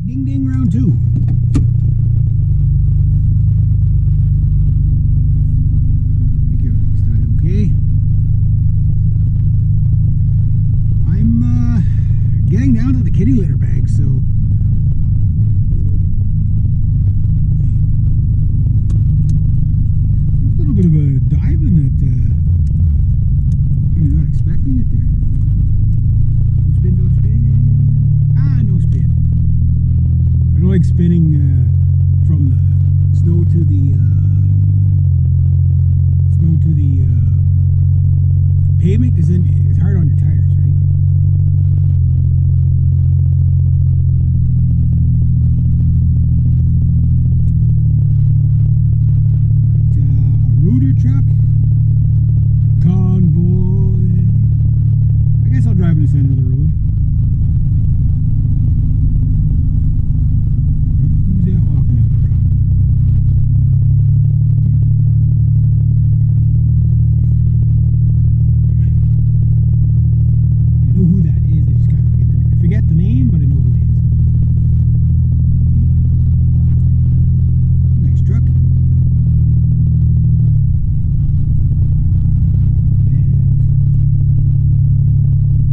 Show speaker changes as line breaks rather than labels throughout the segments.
Ding ding, round two. I think everything's tied okay. I'm getting down to the kitty litter bag, so a little bit of a dive in that you're not expecting it there. Don't spin. Ah, no spin. I don't like spinning from the snow to the pavement, because then it's hard on your tires, right? Got a rooter truck, convoy. I guess I'll drive in this end of the road. Who's that walking down the road? I know who that is. I just gotta forget the name, but I know who it is. Nice truck.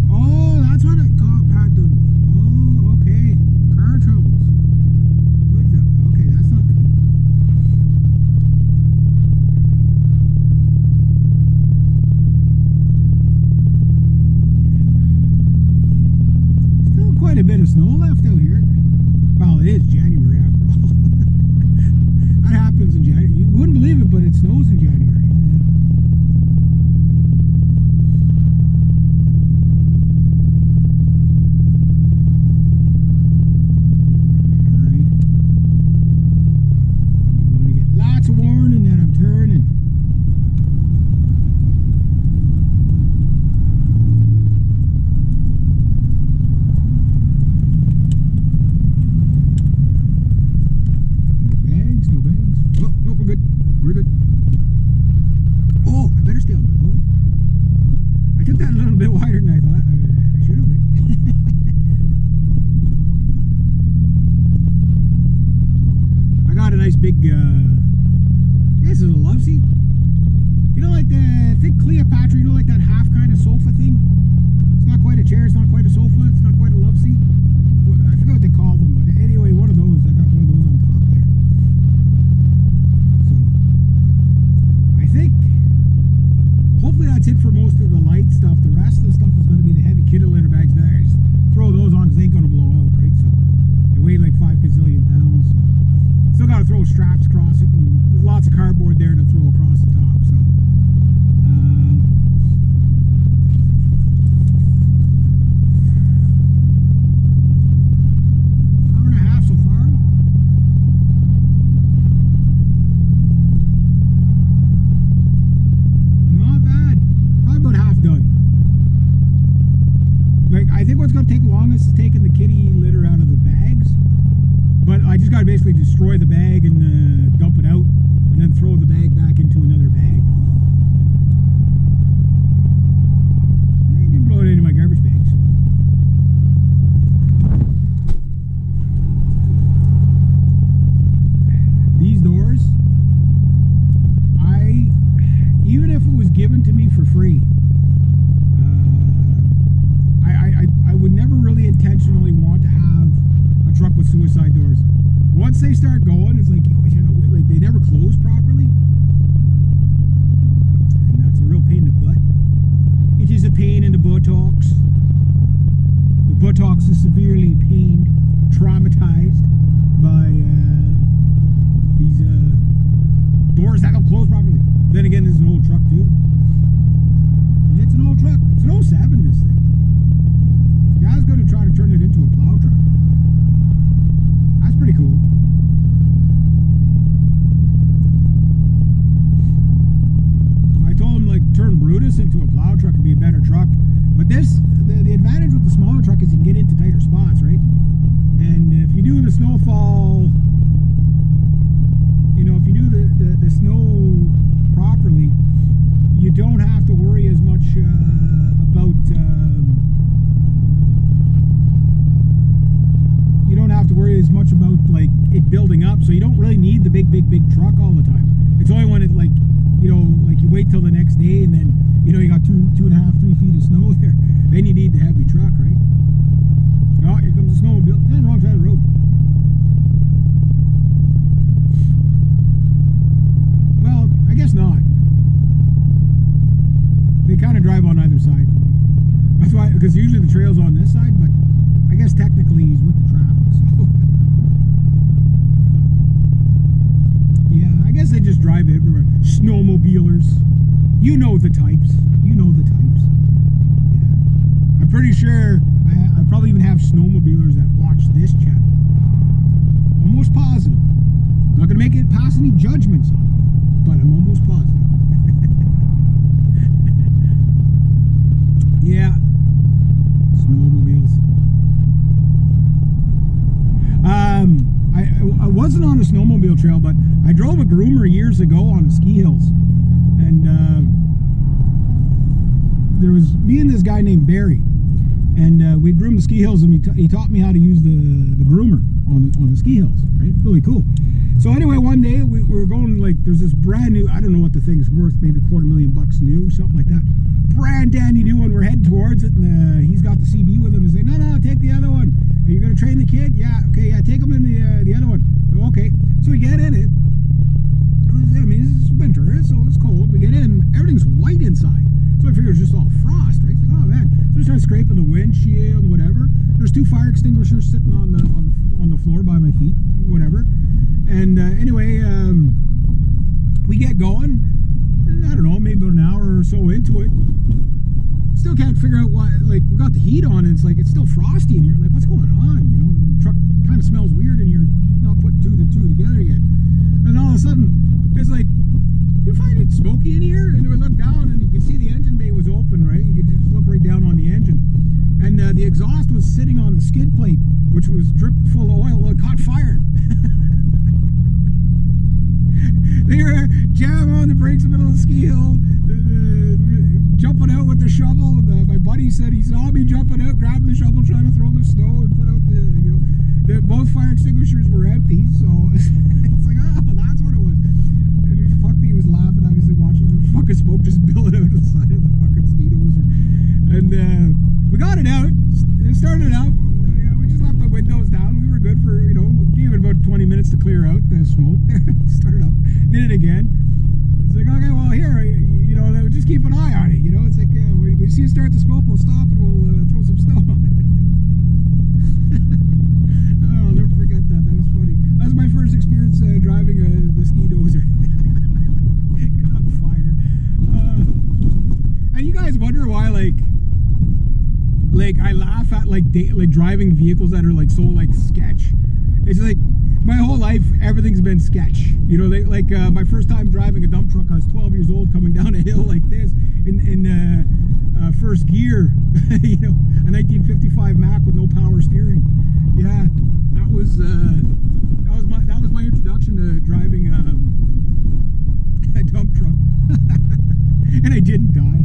Oh, that's what I caught had the. Oh, okay. Car troubles. Good job. Okay, that's not good. Still quite a bit of snow left out here. Well, it is January after all. That happens in January. You wouldn't believe it, but it snows in January. Warning that I'm turning. No bags. Oh, no, we're good. We're good. Oh, I better stay on the road. I took that a little bit wider than I thought. I should have. I got a nice big this is a love seat. You know, like the thick Cleopatra, you know, like that half kind of sofa thing? It's not quite a chair, it's not quite a sofa, it's not quite a love seat. I forgot what they call them, but anyway, one of those. I got one of those on top there. So, I think, hopefully that's it for most of the light stuff. The rest of the stuff is going to be the heavy kitty litter bags there. I just throw those on because they ain't going to blow out, right? So, they weigh like 5 gazillion pounds, so. Still got to throw straps across it, and there's lots of cardboard there to throw across the top. So, hour and a half so far. Not bad. Probably about half done. Like, I think what's going to take longest is taking the kitty litter out of the bags. But I just got to basically destroy the bag and dump it out, and then throw the bag back into another bag. I can blow it into my garbage bags. These doors, even if it was given to me for free, I would never really intentionally want to have a truck with suicide doors. Once they start going, it's like, like they never close properly, and that's a real pain in the butt. It is a pain in the buttocks. The buttocks is severely pained, traumatized by these doors that don't close properly. Then again, this is an old truck too. And it's an old truck. It's an 07, this thing. The guy's going to try to turn it into a plow truck. That's pretty cool. as much about like it building up, so you don't really need the big truck all the time. It's only when it like, you know, like you wait till the next day and then, you know, you got 2.5, 3 feet of snow there. Then you need the heavy truck, right? Oh, here comes the snowmobile. It's on the wrong side of the road. Well, I guess not. They kind of drive on either side. That's why, because usually the trail's on this side, but I guess technically he's with the traffic, so. Yeah, I guess they just drive everywhere. Snowmobilers. You know the types. You know the types. Yeah. I'm pretty sure I probably even have snowmobilers that watch this channel. Almost positive. Not going to make it pass any judgments on it, but I'm almost positive. Yeah. Snowmobiles. I wasn't on a snowmobile trail, but I drove a groomer years ago on the ski hills, and there was me and this guy named Barry, and we groomed the ski hills, and he taught me how to use the groomer on the ski hills. Right, really cool. So anyway, one day we were going, like, there's this brand new, I don't know what the thing's worth, maybe $250,000 new, something like that. Brand dandy new one. We're heading towards it, and he's got the CB with him. He's like, no, take the other one. Are you going to train the kid? Yeah, okay, yeah, take him in the other one. Oh, okay. So we get in it. I mean, it's winter, so it's cold. We get in, everything's white inside. So I figured it's just all frost, right? It's like, oh man. So we start scraping the windshield, whatever. There's 2 fire extinguishers sitting on the floor by my feet, whatever. And anyway, we get going. I don't know, maybe about an hour or so into it. Still can't figure out why. Like, we got the heat on, and it's like it's still frosty in here. Like, what's going on? You know, the truck kind of smells weird in here. Not putting 2 and 2 together yet. And all of a sudden, it's like, you find it smoky in here? And we look down, and you can see the engine bay was open, right? You could just look right down on the engine. And the exhaust was sitting on the skid plate, which was dripped full of oil. Well, it caught fire. They were jamming on the brakes in the middle of the ski hill, jumping out with the shovel. My buddy said he saw me jumping out, grabbing the shovel, trying to throw the snow and put out both fire extinguishers were empty. So it's like, oh, that's what it was. And he was laughing, obviously, watching the fucking smoke just billing out the side of the fucking ski dozer. And we got it out. It started out. We just left the windows down. We were good for, gave it about 20 minutes to clear out the smoke. Started up, did it again. It's like, okay, well, here, just keep an eye on it. It's like, when we see it start to smoke, we'll stop and we'll throw some snow on it. Oh, I'll never forget that. That was funny. That was my first experience driving the ski dozer. Got fire. And you guys wonder why, like I laugh at like driving vehicles that are like so like sketch. It's like my whole life everything's been sketch. My first time driving a dump truck, I was 12 years old, coming down a hill like this in first gear. A 1955 Mack with no power steering. Yeah, that was my introduction to driving a dump truck, and I didn't die.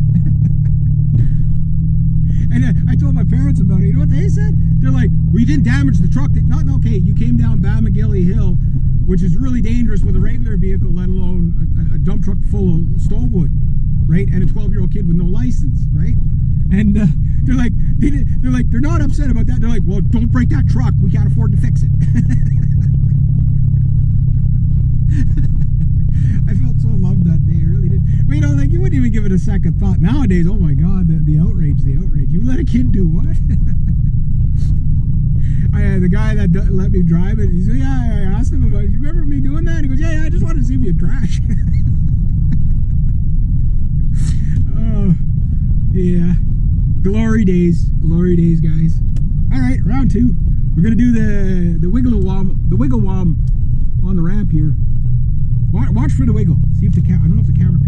And I told my parents about it. You know what they said? They're like, well, you didn't damage the truck. Okay, you came down Bamagilly Hill, which is really dangerous with a regular vehicle, let alone a dump truck full of stove wood, right? And a 12-year-old kid with no license, right? And they're not upset about that. They're like, well, don't break that truck. We can't afford to fix it. I felt so loved that day. I really did. But you wouldn't even give it a second thought. Nowadays, oh my God, the outrage. You let a kid do what? The guy that let me drive it, he said, yeah, I asked him about it. You remember me doing that? He goes, yeah, I just wanted to see if you'd crash. Oh, yeah. Glory days, guys. All right, round 2. We're gonna do the wiggle wom on the ramp here. Watch for the wiggle. See if the I don't know if the camera